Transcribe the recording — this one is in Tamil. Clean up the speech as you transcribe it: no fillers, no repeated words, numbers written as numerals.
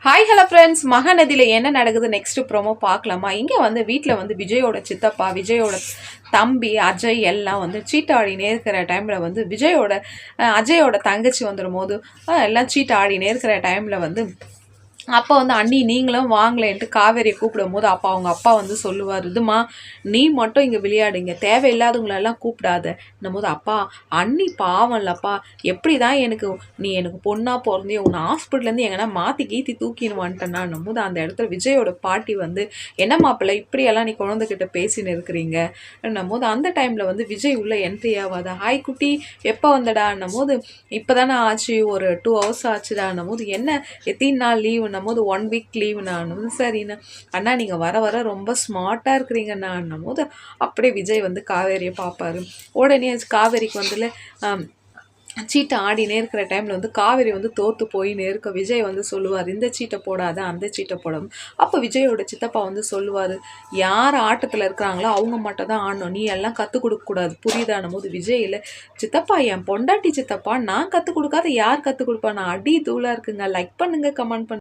ஹாய் ஹலோ ஃப்ரெண்ட்ஸ், மகாநதியில் என்ன நடக்குது நெக்ஸ்ட் ப்ரோமோ பார்க்கலாமா? இங்கே வந்து வீட்டில் வந்து விஜயோட சித்தப்பா, விஜயோட தம்பி அஜய் எல்லாம் வந்து சீட்டாடினே இருக்கிற டைமில் வந்து அஜயோட தங்கச்சி வந்துடும் போது எல்லாம் சீட்டாடினே இருக்கிற டைமில் வந்து அப்போ வந்து அண்ணி நீங்களும் வாங்கலேன்ட்டு காவேரியை கூப்பிடும் போது அப்போ அவங்க அப்பா வந்து சொல்லுவார், இதுமா நீ மட்டும் இங்கே விளையாடுங்க, தேவையில்லாதவங்களெல்லாம் கூப்பிடாத போது அப்பா அண்ணி பாவம் இல்லப்பா, எப்படி தான் நீ எனக்கு பொண்ணாக பிறந்தே உன்னை ஹாஸ்பிட்டல்லேருந்து எங்கன்னா மாற்றி கீத்தி தூக்கின்னு வந்துட்டேன்னா போது அந்த இடத்துல விஜயோட பாட்டி வந்து என்ன மாப்பிள்ளை இப்படியெல்லாம் நீ குழந்தைகிட்ட பேசின்னு இருக்கிறீங்க போது அந்த டைமில் வந்து விஜய் உள்ள என்ட்ரி ஆகாத, ஹாய் குட்டி எப்போ வந்தடான்னும் போது இப்போ தானே ஆச்சு, ஒரு 2 hours ஆச்சுடான்னும் போது என்ன எத்தனை நாள் லீவு போது 1 week லீவு நானும் சரிண்ணா அண்ணா நீங்கள் வர வர ரொம்ப ஸ்மார்ட்டாக இருக்கிறீங்கண்ணான்னும் போது அப்படியே விஜய் வந்து காவேரியை பார்ப்பாரு. உடனே காவேரிக்கு வந்துல சீட்டை ஆடினே இருக்கிற டைமில் வந்து காவேரி வந்து தோற்று போயின்னு இருக்க விஜய் வந்து சொல்லுவார், இந்த சீட்டை போடாத அந்த சீட்டை போடாமல். அப்போ விஜயோட சித்தப்பா வந்து சொல்லுவார், யார் ஆட்டத்தில் இருக்கிறாங்களோ அவங்க மட்டும் தான் ஆடணும், நீ எல்லாம் கற்றுக் கொடுக்கக்கூடாது புரியுதானும் போது விஜயில் சித்தப்பா என் பொண்டாட்டி சித்தப்பா, நான் கற்றுக் கொடுக்காத யார் கற்றுக் கொடுப்பா, நான் அடி தூளாக இருக்குங்க. லைக் பண்ணுங்கள், கமெண்ட் பண்ணுங்க.